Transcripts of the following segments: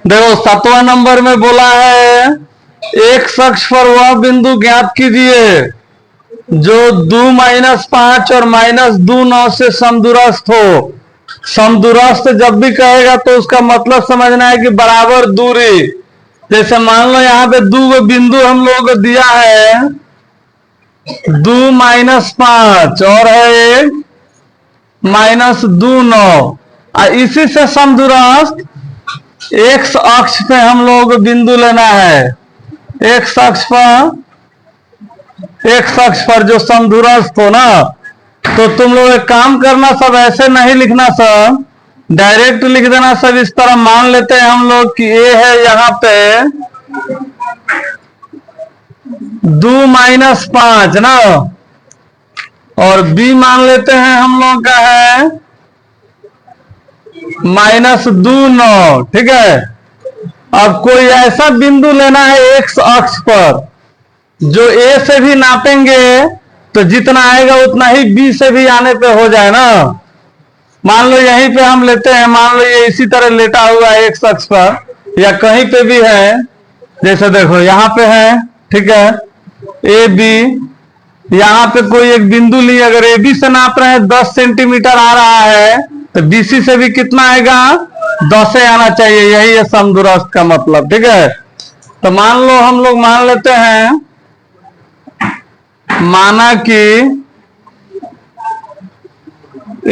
देखो 7वां नंबर में बोला है एक अक्ष पर वह बिंदु ज्ञात कीजिए जो 2-5 और -2-9 से समदूरस्थ हो। समदूरस्थ जब भी कहेगा तो उसका मतलब समझना है कि बराबर दूरी। जैसे मान लो यहाँ पे 2 बिंदु हम लोग को दिया है 2-5 और है एक -2-9, इसी से समदूरस्थ एक्स अक्ष पे हम लोग बिंदु लेना है। एक्स अक्ष पर जो समदूरस्थ हो ना, तो तुम लोग एक काम करना, सब ऐसे नहीं लिखना, सब डायरेक्ट लिख देना। सब इस तरह मान लेते हैं हम लोग कि ए है यहाँ पे 2-5 ना, और बी मान लेते हैं हम लोग का है -2-9। ठीक है, अब कोई ऐसा बिंदु लेना है एक्स अक्ष पर जो ए से भी नापेंगे तो जितना आएगा उतना ही बी से भी आने पे हो जाए ना। मान लो यहीं पे हम लेते हैं, मान लो ये इसी तरह लेटा हुआ है एक्स अक्ष पर या कहीं पे भी है, जैसे देखो यहाँ पे है, ठीक है, ए बी। यहाँ पे कोई एक बिंदु लिए, अगर ए बी से नाप रहे हैं 10 सेंटीमीटर आ रहा है तो बीसी से भी कितना आएगा, 10 आना चाहिए। यही है समदूरस्थ का मतलब। ठीक है, तो मान लो हम लोग मान लेते हैं, माना कि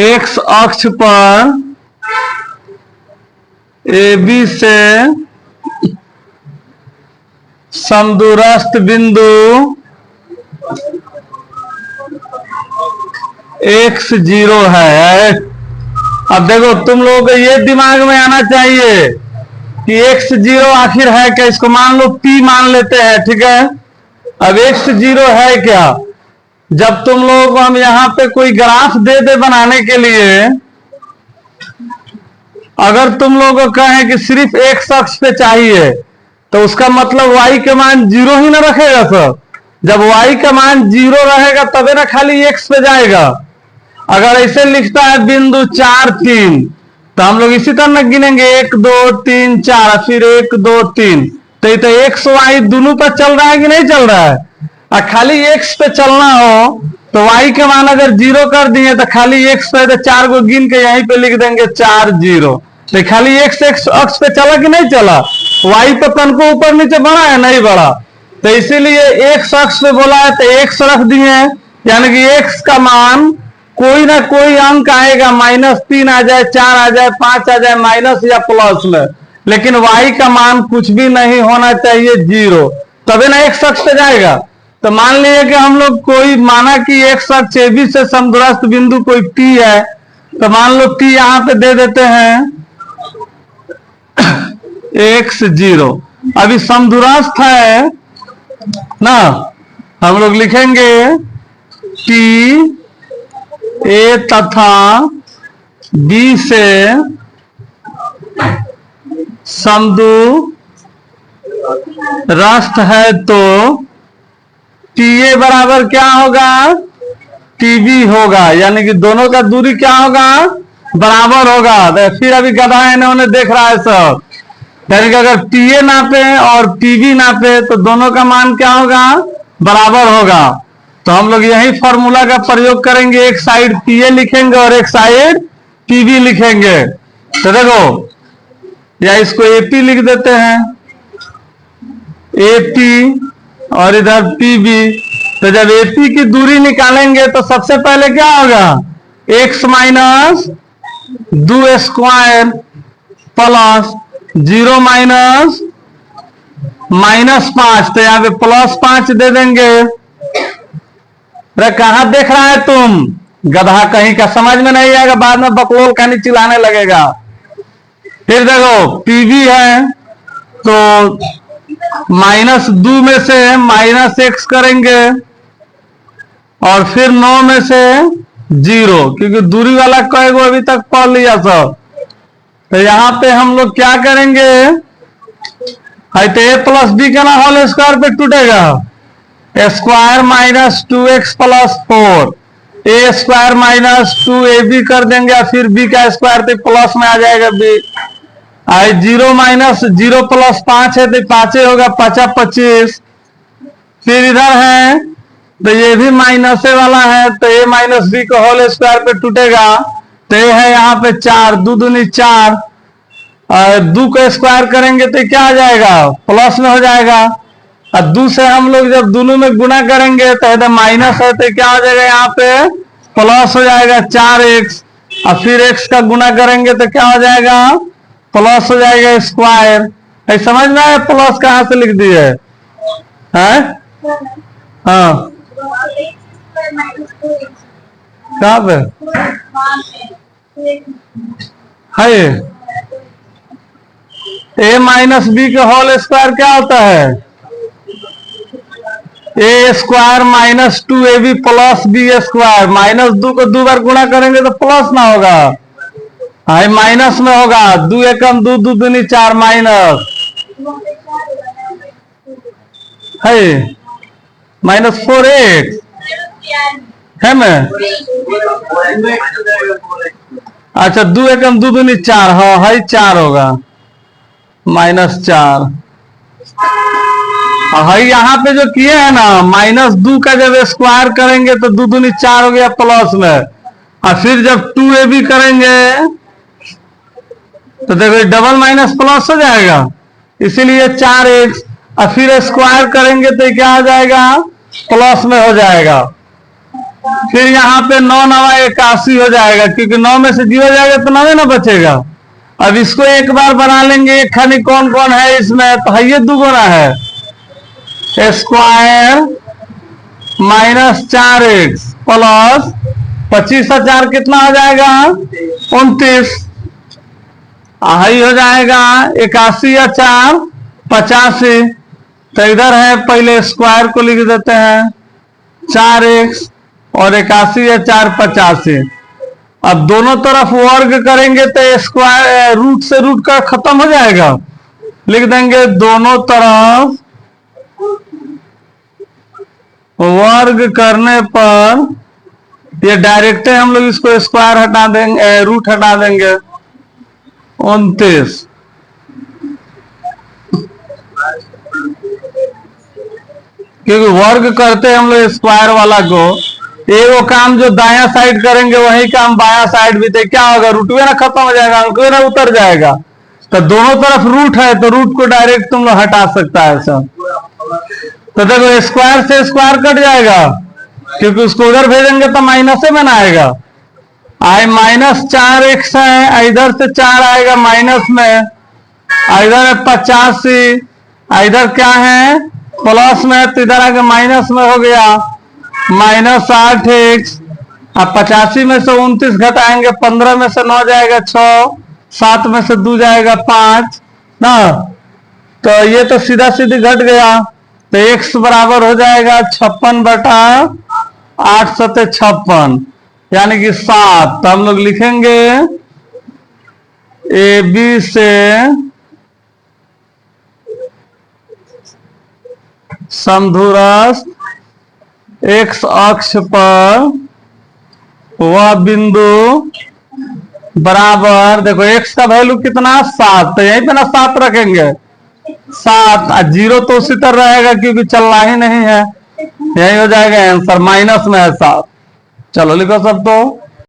एक्स अक्ष पर ए बी से समदूरस्थ बिंदु x0 है। अब देखो तुम लोगों को ये दिमाग में आना चाहिए कि x0 आखिर है क्या। इसको मान लो p मान लेते हैं। ठीक है, अब x0 है क्या, जब तुम लोगों को हम यहाँ पे कोई ग्राफ दे दे बनाने के लिए, अगर तुम लोगों को कहें कि सिर्फ x अक्ष पे चाहिए तो उसका मतलब y के मान 0 ही ना रखेगा सर। जब y का मान 0 रहेगा तबे ना खाली x पे जाएगा। अगर ऐसे लिखता है बिंदु 4 3 तो हम लोग इसी तरह गिनेंगे 1 2 3 4, फिर 1 2 3, तो ये तो एक्स वाई दोनों पर चल रहा है कि नहीं चल रहा है। और खाली एक्स पे चलना हो तो वाई के मान अगर 0 कर दिए तो खाली एक्स पे तो 4 को गिन के यहीं पे लिख देंगे 4 0, तो खाली एक्स अक्ष पे चला कि नहीं चला। वाई पे तन को ऊपर नीचे बढ़ा है, नहीं बढ़ा, तो इसीलिए एक्स अक्ष पे बोला है तो एक्स रख दिए, यानी कि एक्स का मान कोई ना कोई अंक आएगा, -3 आ जाए, 4 आ जाए, 5 आ जाए, माइनस या प्लस में, लेकिन y का मान कुछ भी नहीं होना चाहिए 0, तभी ना एक्स अक्ष पे जाएगा। तो मान लीजिए कि हम लोग कोई माना कि एक्स अक्ष ए बी से समदूरस्थ बिंदु कोई P है, तो मान लो P यहां पे दे देते हैं x0। अभी समदूरस्थ है ना, हम लोग लिखेंगे P ए तथा बी से समदूरस्थ है तो TA बराबर क्या होगा, TB होगा, यानी कि दोनों का दूरी क्या होगा, बराबर होगा। तो फिर अभी गधा इन्होंने देख रहा है सब, यानी कि अगर TA नापे और TB नापे तो दोनों का मान क्या होगा, बराबर होगा। तो हम लोग यही फॉर्मूला का प्रयोग करेंगे, एक साइड TA लिखेंगे और एक साइड TB लिखेंगे। तो देखो, या इसको AP लिख देते हैं, AP और इधर TB। तो जब AP की दूरी निकालेंगे तो सबसे पहले क्या होगा, x minus 2 square plus 0 minus -5, तो यहाँ पे +5 दे देंगे। अरे कहां देख रहा है तुम, गधा कहीं का, समझ में नहीं आएगा, बाद में बकलोल कहानी चिल्लाने लगेगा। फिर देखो PB है तो -2 में से -x करेंगे और फिर 9 में से 0, क्योंकि दूरी वाला कएगो अभी तक पढ़ लिया सब। तो यहां पे हम लोग क्या करेंगे, तो a प्लस बी का ना होल स्क्वायर पे टूटेगा, स्क्वायर -2x + 4, ए स्क्वायर माइनस 2ab कर देंगे और फिर b का स्क्वायर तो प्लस में आ जाएगा b। आई 0 माइनस 0 प्लस 5 है तो 5 होगा, 5 25। फिर इधर है तो ये भी माइनस वाला है, तो a माइनस बी का होल स्क्वायर पे टूटेगा, तो ये है यहाँ पे 4, 2 दूनी 4, और 2 का स्क्वायर करेंगे तो क्या आ जाएगा, प्लस में हो जाएगा। और 2 से हम लोग जब दोनों में गुणा करेंगे तो इधर माइनस है तो क्या हो जाएगा, यहाँ पे प्लस हो जाएगा 4x, और फिर x का गुणा करेंगे तो क्या हो जाएगा, प्लस हो जाएगा स्क्वायर। समझ में आया प्लस कहाँ से लिख दिए है? हाँ कहाँ पे है? a माइनस बी का होल स्क्वायर क्या होता है, A square minus 2ab plus B square. Minus 2 को 2 बार गुणा करेंगे तो प्लस ना होगा, हाई माइनस में होगा। 2 एकम 2, 2 दूनी 4 माइनस है माइनस 4x है में। अच्छा 2 एकम 2 दूनी 4, हाँ है 4 होगा, माइनस 4। है यहाँ पे जो किए हैं ना, माइनस 2 का जब स्क्वायर करेंगे तो 2 दूनी 4 हो गया प्लस में, और फिर जब 2ab करेंगे तो देखो डबल माइनस प्लस हो जाएगा, इसीलिए 4x, और फिर स्क्वायर करेंगे तो क्या हो जाएगा, प्लस में हो जाएगा। फिर यहाँ पे 9 9 81 हो जाएगा, क्योंकि 9 में से 0 जाएगा तो 9 ना बचेगा। अब इसको एक बार बना लेंगे, एक खानी कौन कौन है इसमें, तो है ये 2 गुना है, स्क्वायर माइनस 4x प्लस 25 और 4 कितना हो जाएगा, 29। हाई हो जाएगा 81 या 4 85। तो इधर है पहले स्क्वायर को लिख देते हैं 4x और 81 या 4 85। अब दोनों तरफ वर्ग करेंगे तो स्क्वायर रूट से रूट का खत्म हो जाएगा, लिख देंगे दोनों तरफ वर्ग करने पर, ये डायरेक्ट हम लोग इसको स्क्वायर हटा देंगे, रूट हटा देंगे 29। क्योंकि वर्ग करते हैं हम लोग स्क्वायर वाला को, ये वो काम जो दाया साइड करेंगे वही काम बाया साइड भी, तो क्या होगा, रूटवे ना खत्म हो जाएगा, अंकवे ना उतर जाएगा। तो दोनों तरफ रूट है तो रूट को डायरेक्ट तुम लोग हटा सकता है सब। तो देखो स्क्वायर से स्क्वायर कट जाएगा, क्योंकि उसको उधर भेजेंगे तो माइनस में ना आएगा। आई माइनस 4x है, इधर से 4 आएगा माइनस में, इधर है 85, इधर क्या है प्लस में, तो इधर आगे माइनस में हो गया माइनस 8x। अब 85 में से 29 घटाएंगे, 15 में से 9 जाएगा 6, 7 में से 2 जाएगा 5 ना, तो ये तो सीधा सीधी घट गया। तो x बराबर हो जाएगा 56 बटा 8 सते 56, यानी कि 7। तो हम लोग लिखेंगे ए बी से समधुरस्थ x अक्ष पर वह बिंदु बराबर, देखो x का वैल्यू कितना 7, तो यहीं पे ना 7 रखेंगे, 7 और 0 तो उसी तरह रहेगा क्योंकि चलना ही नहीं है, यही हो जाएगा आंसर, माइनस में है 7। चलो लिखो सब तो